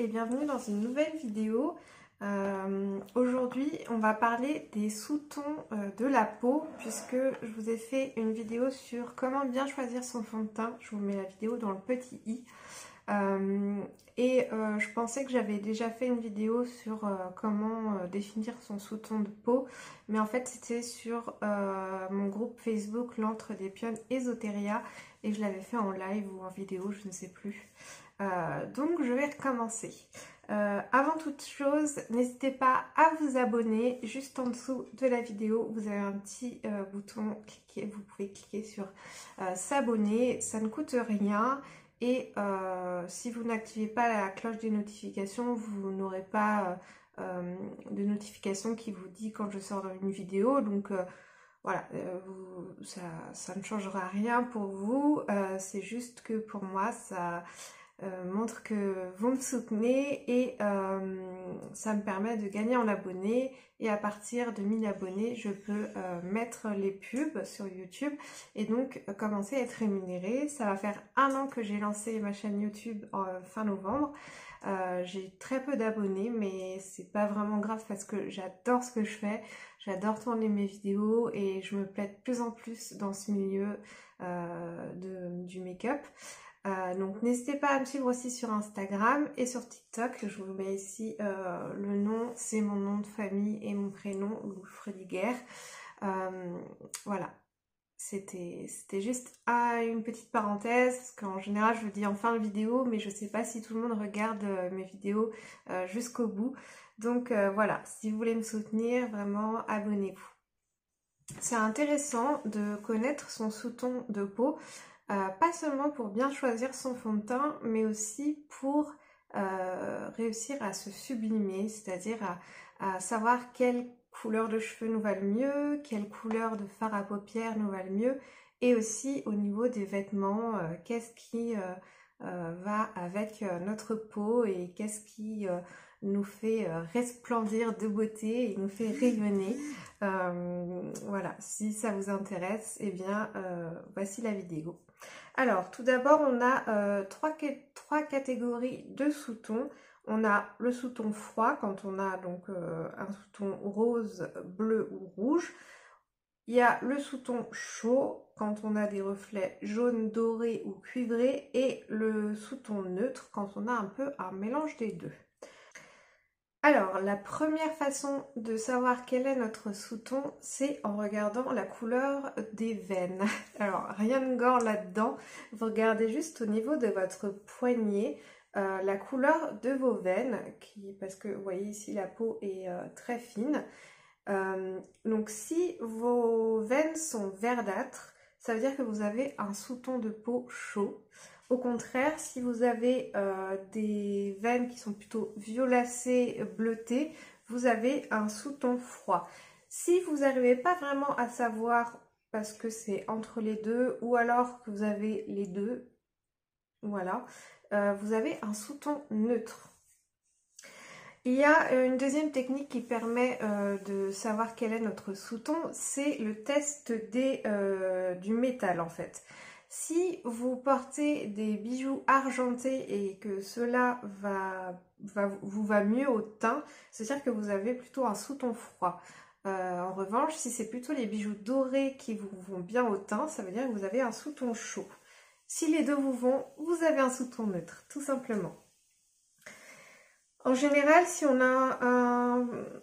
et bienvenue dans une nouvelle vidéo. Aujourd'hui on va parler des sous-tons de la peau puisque je vous ai fait une vidéo sur comment bien choisir son fond de teint. Je vous mets la vidéo dans le petit i. Je pensais que j'avais déjà fait une vidéo sur comment définir son sous-ton de peau, mais en fait c'était sur mon groupe Facebook L'Antre des Pionnes Esoteria et je l'avais fait en live ou en vidéo, je ne sais plus. Donc je vais recommencer. Avant toute chose, n'hésitez pas à vous abonner. Juste en dessous de la vidéo, vous avez un petit bouton, vous pouvez cliquer sur s'abonner, ça ne coûte rien. Et si vous n'activez pas la cloche des notifications, vous n'aurez pas de notification qui vous dit quand je sors une vidéo. Donc voilà, ça ne changera rien pour vous. C'est juste que pour moi, ça montre que vous me soutenez et ça me permet de gagner en abonnés. Et à partir de 1000 abonnés, je peux mettre les pubs sur YouTube et donc commencer à être rémunérée. Ça va faire 1 an que j'ai lancé ma chaîne YouTube fin novembre. J'ai très peu d'abonnés, mais c'est pas vraiment grave parce que j'adore ce que je fais. J'adore tourner mes vidéos et je me plais de plus en plus dans ce milieu du make-up. Donc n'hésitez pas à me suivre aussi sur Instagram et sur TikTok. Je vous mets ici le nom, c'est mon nom de famille et mon prénom, Lou Frediguer. Voilà, c'était juste une petite parenthèse parce qu'en général je le dis en fin de vidéo, mais je sais pas si tout le monde regarde mes vidéos jusqu'au bout. Donc voilà, si vous voulez me soutenir, vraiment abonnez-vous. C'est intéressant de connaître son sous-ton de peau. Pas seulement pour bien choisir son fond de teint, mais aussi pour réussir à se sublimer, c'est-à-dire à savoir quelle couleur de cheveux nous va le mieux, quelle couleur de fard à paupières nous va le mieux, et aussi au niveau des vêtements, qu'est-ce qui va avec notre peau et qu'est-ce qui nous fait resplendir de beauté et nous fait rayonner. Voilà, si ça vous intéresse, eh bien voici la vidéo. Alors, tout d'abord, on a trois catégories de sous-tons. On a le sous-ton froid, quand on a donc un sous-ton rose, bleu ou rouge. Il y a le sous-ton chaud, quand on a des reflets jaunes, dorés ou cuivrés. Et le sous-ton neutre, quand on a un peu un mélange des deux. Alors, la première façon de savoir quel est notre sous-ton, c'est en regardant la couleur des veines. Alors, rien de gore là-dedans. Vous regardez juste au niveau de votre poignet la couleur de vos veines, parce que vous voyez ici la peau est très fine. Donc, si vos veines sont verdâtres, ça veut dire que vous avez un sous-ton de peau chaud. Au contraire, si vous avez des veines qui sont plutôt violacées, bleutées, vous avez un sous-ton froid. Si vous n'arrivez pas vraiment à savoir parce que c'est entre les deux ou alors que vous avez les deux, voilà, vous avez un sous-ton neutre. Il y a une deuxième technique qui permet de savoir quel est notre sous-ton, c'est le test du métal en fait. Si vous portez des bijoux argentés et que cela vous va mieux au teint, c'est-à-dire que vous avez plutôt un sous-ton froid. En revanche, si c'est plutôt les bijoux dorés qui vous vont bien au teint, ça veut dire que vous avez un sous-ton chaud. Si les deux vous vont, vous avez un sous-ton neutre, tout simplement. En général, si on a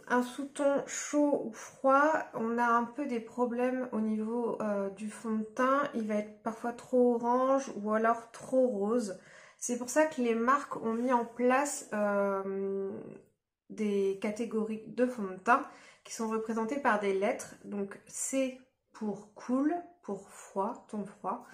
un sous-ton chaud ou froid, on a un peu des problèmes au niveau du fond de teint. Il va être parfois trop orange ou alors trop rose. C'est pour ça que les marques ont mis en place des catégories de fond de teint qui sont représentées par des lettres. Donc C pour cool, pour froid, ton froid.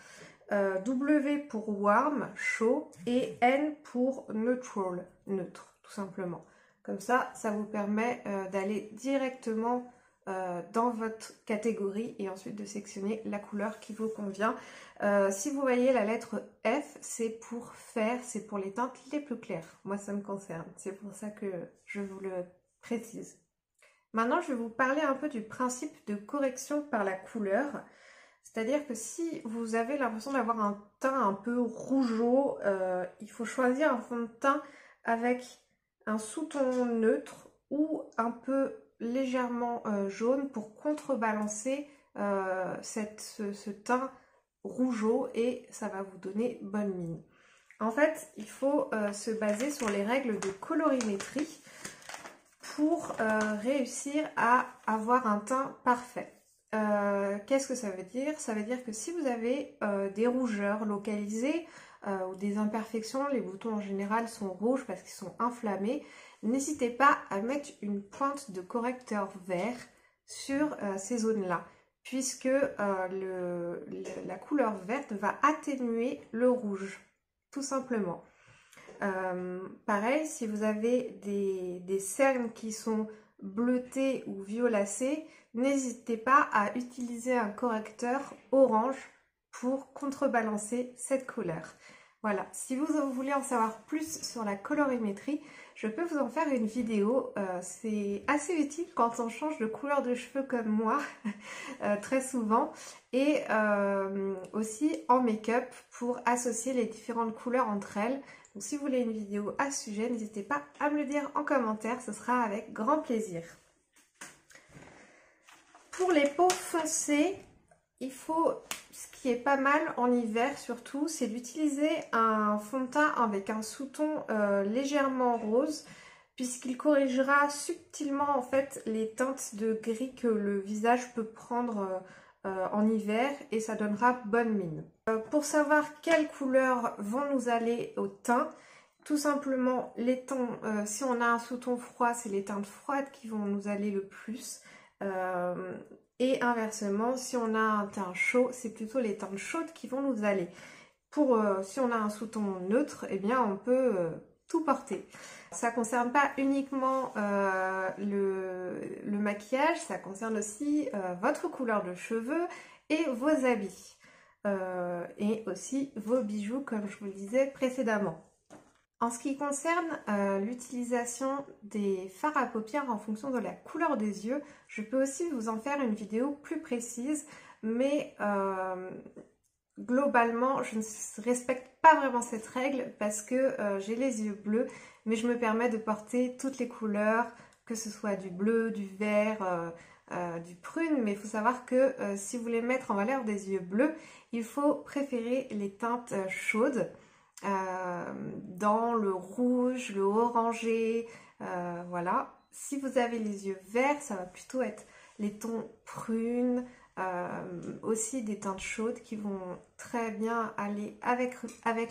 W pour warm, chaud, et N pour neutral, neutre, tout simplement. Comme ça vous permet d'aller directement dans votre catégorie et ensuite de sélectionner la couleur qui vous convient. Si vous voyez la lettre F, c'est pour fer, c'est pour les teintes les plus claires. Moi, ça me concerne, c'est pour ça que je vous le précise. Maintenant, je vais vous parler un peu du principe de correction par la couleur. C'est-à-dire que si vous avez l'impression d'avoir un teint un peu rougeau, il faut choisir un fond de teint avec un sous-ton neutre ou un peu légèrement jaune pour contrebalancer ce teint rougeau et ça va vous donner bonne mine. En fait, il faut se baser sur les règles de colorimétrie pour réussir à avoir un teint parfait. Qu'est-ce que ça veut dire? Ça veut dire que si vous avez des rougeurs localisées ou des imperfections, les boutons en général sont rouges parce qu'ils sont inflammés, n'hésitez pas à mettre une pointe de correcteur vert sur ces zones-là, puisque la couleur verte va atténuer le rouge, tout simplement. Pareil, si vous avez des cernes qui sont bleutées ou violacées, n'hésitez pas à utiliser un correcteur orange pour contrebalancer cette couleur. Voilà, si vous voulez en savoir plus sur la colorimétrie, je peux vous en faire une vidéo. C'est assez utile quand on change de couleur de cheveux comme moi, très souvent. Et aussi en make-up pour associer les différentes couleurs entre elles. Donc si vous voulez une vidéo à ce sujet, n'hésitez pas à me le dire en commentaire, ce sera avec grand plaisir. Pour les peaux foncées, il faut, ce qui est pas mal en hiver surtout, c'est d'utiliser un fond de teint avec un sous-ton légèrement rose, puisqu'il corrigera subtilement en fait les teintes de gris que le visage peut prendre en hiver et ça donnera bonne mine. Pour savoir quelles couleurs vont nous aller au teint, tout simplement les tons, si on a un sous-ton froid, c'est les teintes froides qui vont nous aller le plus. Et inversement, si on a un teint chaud, c'est plutôt les teintes chaudes qui vont nous aller. Si on a un sous-ton neutre, eh bien on peut tout porter. Ça ne concerne pas uniquement le maquillage, ça concerne aussi votre couleur de cheveux et vos habits. Et aussi vos bijoux, comme je vous le disais précédemment. En ce qui concerne l'utilisation des fards à paupières en fonction de la couleur des yeux, je peux aussi vous en faire une vidéo plus précise, mais globalement, je ne respecte pas vraiment cette règle parce que j'ai les yeux bleus, mais je me permets de porter toutes les couleurs, que ce soit du bleu, du vert, du prune, mais il faut savoir que si vous voulez mettre en valeur des yeux bleus, il faut préférer les teintes chaudes. Dans le rouge, le orangé, voilà. Si vous avez les yeux verts, ça va plutôt être les tons prunes, aussi des teintes chaudes qui vont très bien aller avec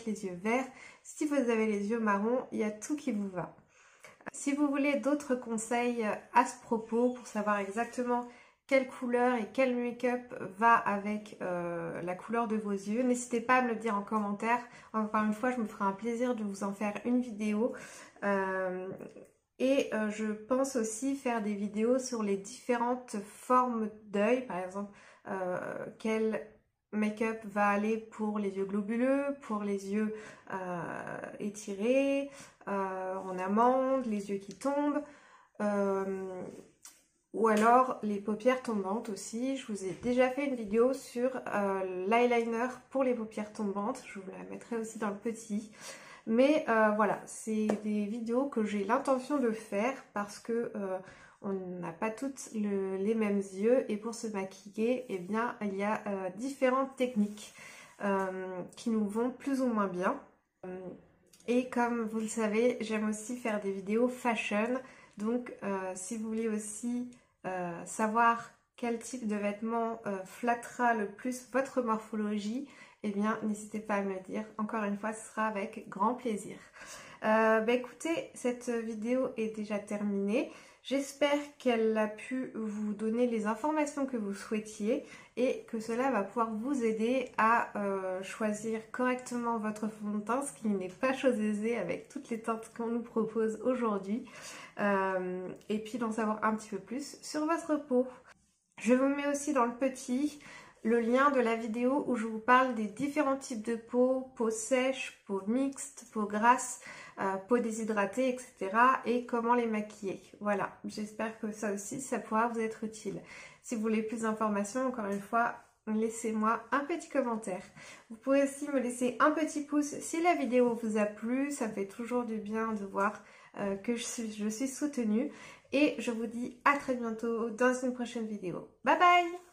les yeux verts. Si vous avez les yeux marrons, il y a tout qui vous va. Si vous voulez d'autres conseils à ce propos pour savoir exactement quelle couleur et quel make-up va avec la couleur de vos yeux, n'hésitez pas à me le dire en commentaire. Encore une fois, je me ferai un plaisir de vous en faire une vidéo. Je pense aussi faire des vidéos sur les différentes formes d'œil, par exemple, quel make-up va aller pour les yeux globuleux, pour les yeux étirés, en amande, les yeux qui tombent, ou alors les paupières tombantes aussi. Je vous ai déjà fait une vidéo sur l'eyeliner pour les paupières tombantes, je vous la mettrai aussi dans le petit. Mais voilà, c'est des vidéos que j'ai l'intention de faire parce que on n'a pas toutes les mêmes yeux et pour se maquiller, eh bien, il y a différentes techniques qui nous vont plus ou moins bien. Et comme vous le savez, j'aime aussi faire des vidéos fashion. Donc si vous voulez aussi savoir quel type de vêtements flattera le plus votre morphologie, eh bien n'hésitez pas à me le dire. Encore une fois, ce sera avec grand plaisir. Écoutez, cette vidéo est déjà terminée. J'espère qu'elle a pu vous donner les informations que vous souhaitiez et que cela va pouvoir vous aider à choisir correctement votre fond de teint, ce qui n'est pas chose aisée avec toutes les teintes qu'on nous propose aujourd'hui. Et puis d'en savoir un petit peu plus sur votre peau. Je vous mets aussi dans le petit le lien de la vidéo où je vous parle des différents types de peau sèche, peau mixte, peau grasse, peau déshydratée, etc. et comment les maquiller. Voilà, j'espère que ça aussi, ça pourra vous être utile. Si vous voulez plus d'informations, encore une fois, laissez-moi un petit commentaire. Vous pouvez aussi me laisser un petit pouce si la vidéo vous a plu, ça me fait toujours du bien de voir que je suis soutenue. Et je vous dis à très bientôt dans une prochaine vidéo. Bye bye!